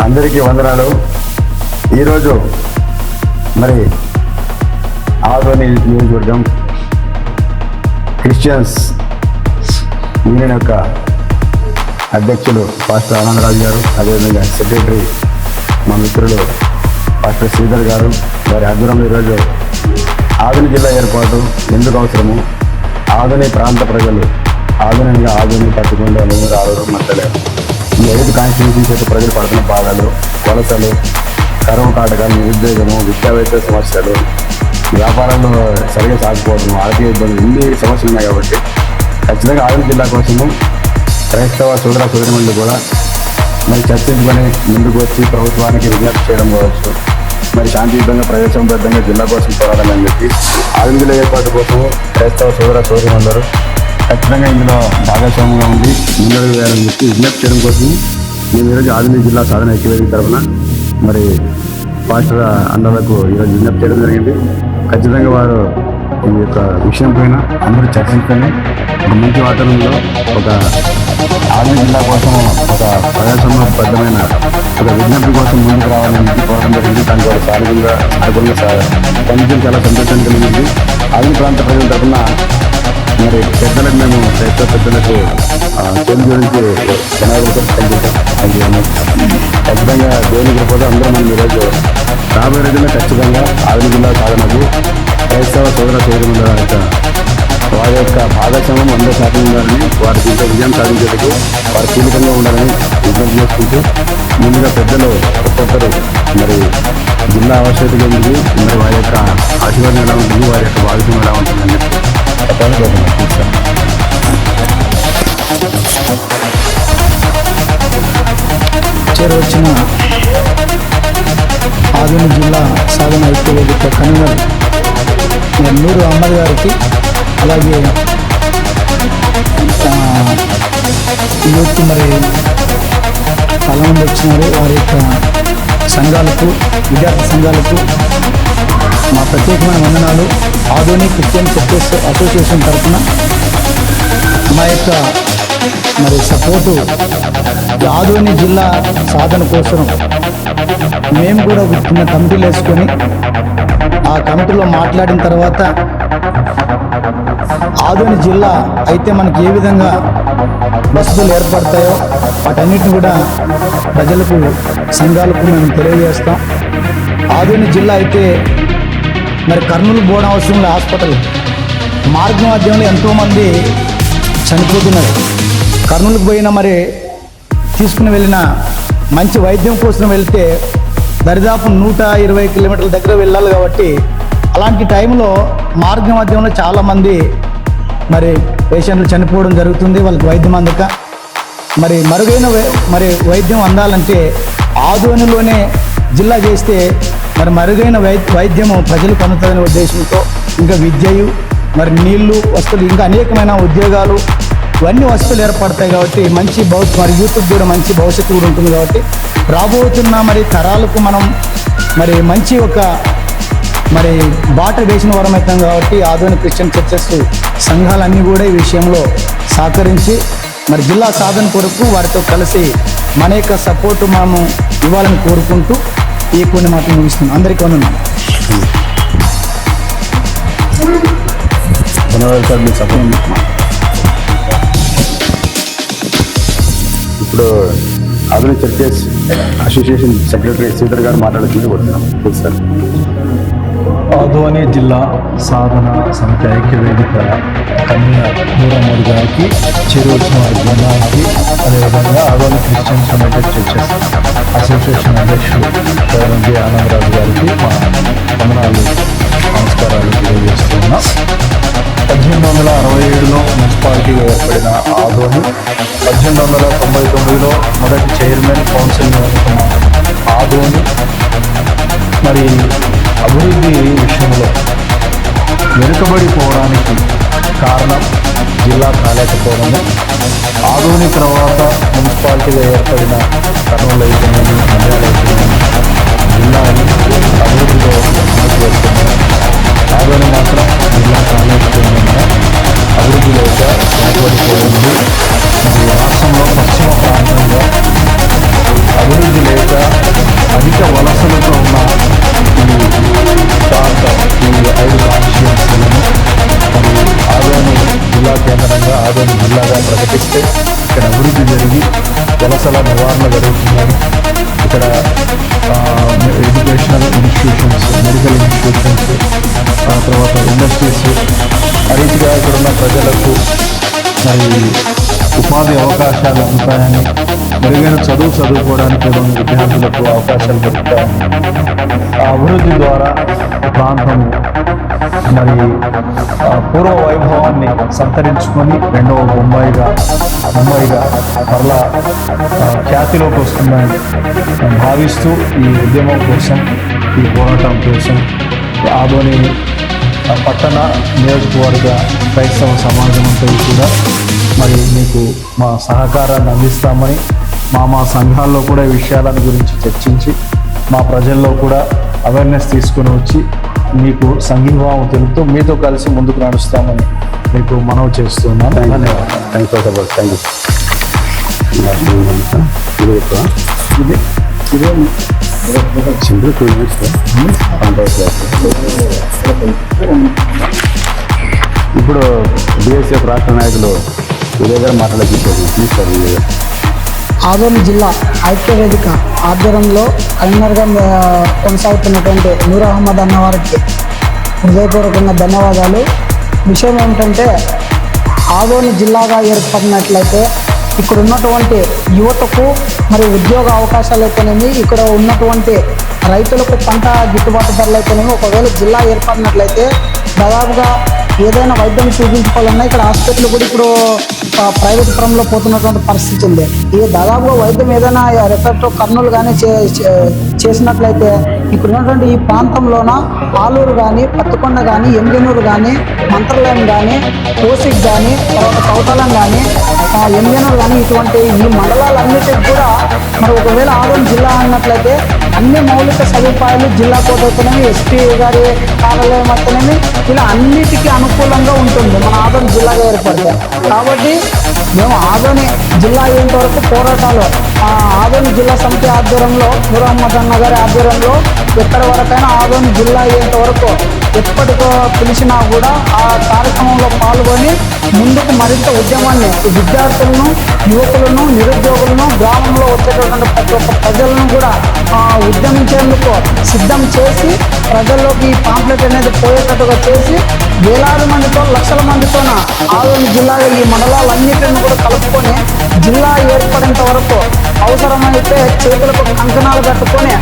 అందరికీ వందనాలు. ఈరోజు మరి ఆదోని నియోజకవర్గం క్రిస్టియన్స్ యూనియన్ యొక్క అధ్యక్షులు పాస్టర్ ఆనందరాజు గారు, అదేవిధంగా సెక్రటరీ మా మిత్రులు పాస్టర్ శ్రీధర్ గారు, వారి ఆధ్వర్యంలో ఈరోజు ఆదోని జిల్లా ఏర్పాటు ఎందుకు అవసరము, ఆదోని ప్రాంత ప్రజలు ఆదోని పట్టుకుండా ఆరోగ్యం మంటలేదు. ఈ 5 కాన్స్టిట్యూన్సీస్ యొక్క ప్రజలు పడుతున్న బాధలు, వలసలు, కరువు కాటకాలు, నిరుద్యోగము, విద్యావేత్త సమస్యలు, వ్యాపారంలో సరిగా సాగిపోవడం, ఆర్థిక ఇబ్బందులు, ఇన్ని సమస్యలు ఉన్నాయి. కాబట్టి ఖచ్చితంగా ఆదోని జిల్లా కోసము క్రైస్తవ సోదరులు కూడా మరి చర్చించుకొని ముందుకు వచ్చి ప్రభుత్వానికి విజ్ఞప్తి చేయడం కావచ్చు, మరి శాంతియుతంగా ప్రజాసంబద్ధంగా జిల్లా కోసం పోరాడాలని చెప్పి ఆదోని జిల్లా ఏర్పాటు కోసము క్రైస్తవ సోదరులందరూ ఖచ్చితంగా ఇందులో భాగస్వామ్యంగా ఉండి ముందడుగు వేయాలని చెప్పి విజ్ఞప్తి చేయడం కోసం మేము ఈరోజు ఆదోని జిల్లా సాధన ఐక్యవేదిక తరఫున మరి పాస్టర్ అన్నలకు ఈరోజు విజ్ఞప్తి చేయడం జరిగింది. ఖచ్చితంగా వారు ఈ యొక్క విషయం పైన అందరూ చర్చించుకొని ఒక మంచి వాతావరణంలో ఒక ఆదోని జిల్లా కోసం ఒక ప్రజాస్వామ్యబద్ధమైన ఒక విజ్ఞప్తి కోసం ముందుకు రావాలని చెప్పి కోరడం జరిగింది. దానికి వారు అనుకూలంగా పనిచేయడం చాలా సంతోషం కలిగింది. ఆదోని ప్రాంత ప్రజల తరఫున మరి పెద్దలకు మేము క్రైస్తవ పెద్దలకు తెలుగు గురించి వినాయకులతో ఖచ్చితంగా దేవుని కృపతో అందరూ మనం ఈరోజు రాబోయే రోజుల్లో ఖచ్చితంగా ఆదోని జిల్లా సాధనకు క్రైస్తవ సోదరుల వారి యొక్క భాగస్వామ్యం 100% ఉండాలని, వారి దీంట్లో విజయం సాధించేందుకు వారు కీలకంగా ఉండాలని విజ్ఞప్తి చేసుకుంటూ ముందుగా పెద్దలు ఒక్కొక్కరు మరి జిల్లా ఆవశ్యకత ఉంది, మరి వారి యొక్క ఆశీర్వాదం ఎలా ఉంటుంది, వారి యొక్క భాగస్వామ్యం ఎలా ఉంటుందని చెప్పి చేరవచ్చిన ఆదోని జిల్లా సాధన ఐక్యవేదిక కన్వీనర్ నూరు అహ్మద్ గారికి, అలాగే యూత్ మరి చాలామంది వచ్చినారు, వారి యొక్క సంఘాలకు, విద్యార్థి సంఘాలకు మా ప్రత్యేకమైన వందనాలు. ఆదోని క్రిస్టియన్ చర్చెస్ అసోసియేషన్ తరఫున మా యొక్క మరి సపోర్టు ఆదోని జిల్లా సాధన కోసం మేము కూడా ఒక చిన్న కమిటీలు వేసుకొని ఆ కమిటీలో మాట్లాడిన తర్వాత ఆదోని జిల్లా అయితే మనకి ఏ విధంగా వసతులు ఏర్పడతాయో వాటన్నిటిని కూడా ప్రజలకు, సంఘాలకు మేము తెలియజేస్తాం. ఆదోని జిల్లా అయితే మరి కర్నూలు పోవడం అవసరంలో హాస్పిటల్ మార్గ మధ్యంలో ఎంతోమంది చనిపోతున్నారు. కర్నూలుకు పోయిన మరి తీసుకుని వెళ్ళిన మంచి వైద్యం కోసం వెళ్తే దరిదాపు 120 కిలోమీటర్ల దగ్గర వెళ్ళాలి. కాబట్టి అలాంటి టైంలో మార్గ మధ్యంలో చాలామంది మరి పేషెంట్లు చనిపోవడం జరుగుతుంది. వాళ్ళకి వైద్యం అందక మరి మరుగైన వైద్యం అందాలంటే ఆదోనిలోనే జిల్లా చేస్తే మరి మరుగైన వైద్యము ప్రజలకు అందుతుందనే ఉద్దేశంతో ఇంకా విద్యయు, మరి నీళ్లు, వస్తువులు, ఇంకా అనేకమైన ఉద్యోగాలు, ఇవన్నీ వస్తువులు ఏర్పడతాయి. కాబట్టి మంచి మరి యూత్కి కూడా మంచి భవిష్యత్తు కూడా ఉంటుంది. కాబట్టి రాబోతున్న మరి తరాలకు మనం మరి మంచి ఒక మరి బాట వేసిన వారం అవుతాం. కాబట్టి ఆదోని క్రిస్టియన్ చర్చెస్ సంఘాలన్నీ కూడా ఈ విషయంలో సహకరించి మరి జిల్లా సాధన కొరకు వారితో కలిసి మన యొక్క సపోర్టు మనము ఇవ్వాలని కోరుకుంటూ ఈ కొన్ని మాటలు ముగిస్తున్నాం. అందరికీ వందనాలు. ఇప్పుడు Adoni churches association secretary Sridhar గారు మాట్లాడుతుంది కొడుతున్నాం సార్. ఆదోని జిల్లా సాధన సమితి ఐక్యవేదిక కన్వీనర్ నూరు అహ్మద్ గారికి, చేరవచ్చిన వారి బృందానికి, అదేవిధంగా Adoni Christian United churches association అధ్యక్షులు జి ఆనందరాజు గారికి మా వందనాలు, నమస్కారాలు తెలియజేస్తున్నాం. 1867లో మున్సిపాలిటీగా ఏర్పడిన ఆదోని 1899లో మొదటి చైర్మన్ కౌన్సిల్ని అనుకున్న ఆదోని మరి అభివృద్ధి విషయంలో వెనుకబడిపోవడానికి కారణం జిల్లా కాలేకపోవడము. ఆదోని తర్వాత మున్సిపాలిటీగా ఏర్పడిన కర్నూలు అయితేనేమి, నంద్యాల అయితేనేమి జిల్లాని అభివృద్ధిలో ముందుకు వెళ్తున్నాయి. ఆదోని మాత్రం జిల్లా కాలేకపోయిన అభివృద్ధి లేక వెనుకబడిపోయింది. మరి రాష్ట్రంలో పశ్చిమ ప్రాంతంలో అభివృద్ధి లేక సదుపాయాలు అందుతాయని, మెరుగైన చదువుకోవడానికి కూడా విద్యార్థులకు అవకాశాలు దొరుకుతాయని, ఆ అభివృద్ధి ద్వారా ప్రాంతము మరి పూర్వ వైభవాన్ని సంతరించుకొని రెండవ ముంబైగా మరలా ఖ్యాతిలోకి వస్తుందని భావిస్తూ ఈ ఉద్యమం కోసం, ఈ పోరాటం కోసం ఆదోని పట్టణ నియోజకవర్గ క్రైస్తవ సమాజం అంతా కూడా మరి మీకు మా సహకారాన్ని అందిస్తామని, మా సంఘాల్లో కూడా ఈ విషయాలను గురించి చర్చించి మా ప్రజల్లో కూడా అవేర్నెస్ తీసుకుని వచ్చి మీకు సంఘీభావం తెలుపుతూ మీతో కలిసి ముందుకు నడుస్తామని మీకు మనవి చేస్తున్నాను. ధన్యవాదాలు. Thank you. సింపుల్ 2 minutes ఇప్పుడు బిఎస్ఎఫ్ రాష్ట్ర నాయకులు ఉదయ్ గారు మాట్లాడేది ప్లీజ్ సార్. ఆదోని జిల్లా ఐక్య వేదిక ఆధ్వర్యంలో కన్వీనర్గా కొనసాగుతున్నటువంటి నూర్ అహ్మద్ అన్న వారికి హృదయపూర్వకంగా ధన్యవాదాలు. విషయం ఏమిటంటే, ఆదోని జిల్లాగా ఏర్పడినట్లయితే ఇక్కడ ఉన్నటువంటి యువతకు మరి ఉద్యోగ అవకాశాలు అయితేనేమి, ఇక్కడ ఉన్నటువంటి రైతులకు పంట గిట్టుబాటు ధరలు అయితేనేమి, ఒకవేళ జిల్లా ఏర్పడినట్లయితే దాదాపుగా ఏదైనా వైద్యం చూపించుకోవాలన్నా ఇక్కడ హాస్పిటల్ కూడా ఇప్పుడు ప్రైవేట్ పరంలో పోతున్నటువంటి పరిస్థితి ఉంది. ఇది దాదాపుగా వైద్యం ఏదైనా రెఫర్ కర్నూలు కానీ చేసినట్లయితే ఇక్కడ ఉన్నటువంటి ఈ ప్రాంతంలోన ఆలూరు కానీ, పత్తికొండ కానీ, ఎంగనూరు కానీ, మంత్రాలయం కానీ, కోసిక్ కానీ, తర్వాత కౌతలం కానీ, ఎంగనూరు కానీ, ఇటువంటి ఈ మండలాలన్నిటికీ కూడా మరి ఒకవేళ ఆదోని జిల్లా అన్నట్లయితే అన్ని మౌలిక సదుపాయాలు జిల్లా కోట అయితేనేమి, ఎస్పీ గారి కార్యాలయం అయితేనేమి, ఇలా అన్నిటికీ అనుకూలంగా ఉంటుంది మన ఆదోని జిల్లాగా ఏర్పడితే. కాబట్టి మేము ఆదోని జిల్లా అయ్యేంత వరకు పోరాటాలు ఆదోని జిల్లా సమితి ఆధ్వర్యంలో, నూర్ అహ్మద్ అన్న గారి ఆధ్వర్యంలో ఎక్కడి వరకైనా ఆదోని జిల్లా అయ్యేంత వరకు ఎప్పటికో పిలిచినా కూడా ఆ కార్యక్రమంలో పాల్గొని ముందుకు మరింత ఉద్యమాన్ని విద్యార్థులను, యువకులను, నిరుద్యోగులను, గ్రామంలో వచ్చేటటువంటి ప్రతి ఒక్క ప్రజలను కూడా ఉద్యమించేందుకు సిద్ధం చేసి ప్రజల్లోకి ఈ పాంప్లెట్ అనేది పోయేటట్టుగా చేసి వేలాది మందితో, లక్షల మందితోన ఆదోని జిల్లాలో ఈ మండలాలన్నింటిని కూడా కలుపుకొని జిల్లా ఏర్పడేంత వరకు అవసరమైతే చేతులకు కంకణాలు కట్టుకొని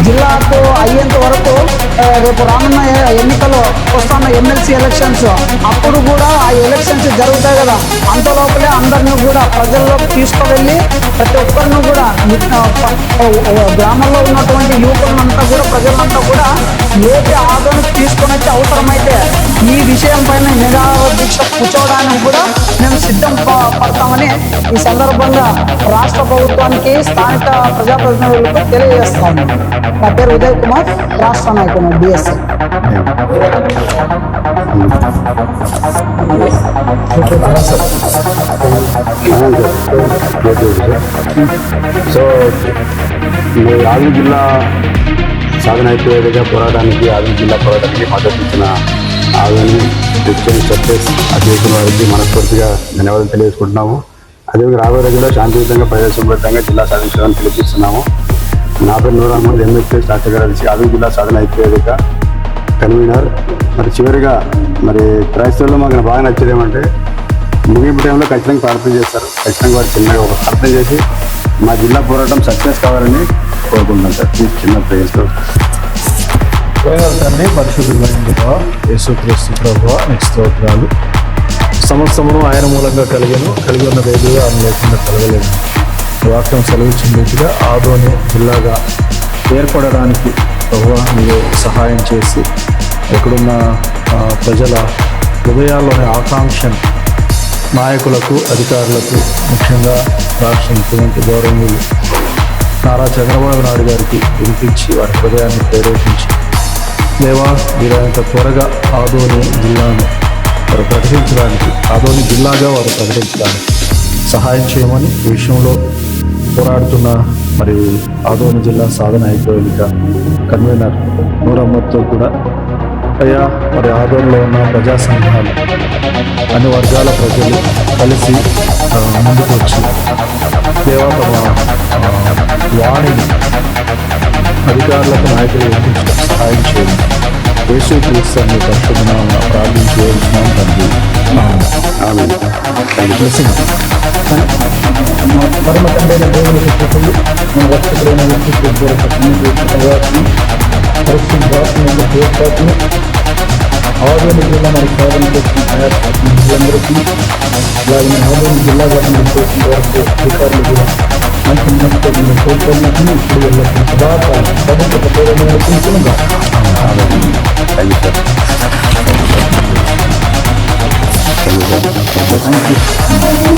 జిల్లాకు అయ్యేంత వరకు రేపు రానున్న ఎన్నికలు వస్తున్న ఎమ్మెల్సీ ఎలక్షన్స్ అప్పుడు కూడా ఆ ఎలక్షన్స్ జరుగుతాయి కదా, అంత లోపలే అందరినీ కూడా ప్రజల్లోకి తీసుకువెళ్ళి ప్రతి ఒక్కరిని కూడా గ్రామంలో ఉన్నటువంటి యువకులంతా కూడా, ప్రజలంతా కూడా ఏపీ ఆదోనికి తీసుకొని వచ్చి అవసరమైతే ఈ విషయం పైన నిరాహార దీక్ష కూర్చోవడానికి కూడా మేము సిద్ధం పడతామని ఈ సందర్భంగా రాష్ట్ర ప్రభుత్వానికి, స్థానిక ప్రజాప్రతినిధులకు తెలియజేస్తాము. నా పేరు ఉదయ్ కుమార్, రాష్ట్ర నాయకుడు బిఎస్ఎఫ్. సో ఆదోని జిల్లా సాధన అయిపోయేదిగా పోరాటానికి, ఆదోని జిల్లా పోరాటానికి మద్దతు ఇచ్చిన ఆదోని క్రిస్టియన్ చర్చెస్ అధ్యక్షుల వారికి మనస్ఫూర్తిగా ధన్యవాదాలు తెలియజేసుకుంటున్నాము. అదేవిధంగా రాబోయే రోజుల్లో శాంతియుతంగా ప్రజాసంబద్ధంగా జిల్లా సాధించాలని పిలిపిస్తున్నాము. నా పేరు నూర్ అహ్మద్, ఎంఎస్పీ డాక్టర్ గారు ఆదోని జిల్లా సాధన అయిపోయేదిగా కన్వీనర్. మరి చివరిగా మరి క్రైస్తవుల్లో మాకు బాగా నచ్చేది ఏమంటే, ముగింపు టైంలో ఖచ్చితంగా ప్రార్థన చేస్తారు. ఖచ్చితంగా వారు చిన్నగా ఒక ప్రార్థన చేసి మా జిల్లా పోరాటం సక్సెస్ కావాలని కోరుకుంటున్నాం సార్. చిన్న ప్రేయర్తో. తండ్రి, పరిశుద్ధులైన యేసుక్రీస్తు ప్రభువా, నీకు స్తోత్రాలు. సమస్తమును ఆయన మూలంగా కలిగి ఉన్న వేదిగా ఆయన లేకుండా కలగలేదు. వాక్యం సెలవిచ్చిన రీతిగా ఆదోని జిల్లాగా ఏర్పడడానికి ప్రభువా మీరు సహాయం చేసి ఎక్కడున్న ప్రజల హృదయాల్లోని ఆకాంక్షను నాయకులకు, అధికారులకు, ముఖ్యంగా రాష్ట్ర ముఖ్యమంత్రి గౌరవనీయులు నారా చంద్రబాబు నాయుడు గారికి వినిపించి వారి హృదయాన్ని ప్రేరేపించి, దేవా వీరంత త్వరగా ఆదోని జిల్లాను వారు ప్రకటించడానికి, ఆదోని జిల్లాగా వారు ప్రకటించడానికి సహాయం చేయమని ఈ విషయంలో పోరాడుతున్న మరి ఆదోని జిల్లా సాధన ఐక్యవేదిక కన్వీనర్ నూర్ అహ్మద్తో కూడా అయ్యా మరి ఆదోనిలో ఉన్న ప్రజా సంఘాలు, అన్ని వర్గాల ప్రజలు కలిసి ముందుకు వచ్చి దేవా తమ వాణిని అధికారులకు, నాయకులు వినిపించడం సహాయం చేయండి. యేసు క్రీస్తు అనే పరిశుద్ధ నామమున ప్రార్థించి వేడుచున్నాం తండ్రి. ఆమేన్. మా పరమ తండ్రైన దేవునికి కృపలు, మన రక్షకుడైన యేసుక్రీస్తు ప్రవాసము, పరిశుద్ధాత్మ తోడ్పాటును, ఆదోని జిల్లా మరి సాధన చేసిన ప్రజలందరికీ, అలాగే ఆదోని జిల్లా వారిని చేసిన వరకు అధికారులు కూడా మంచి మనస్ఫూర్తిని కోరుకున్నట్టు ఇప్పుడు వెళ్ళి సదాకాలం ప్రభుత్వ పేరు నడుపుతుండగా thank you sir. Thank you sir. Thank you.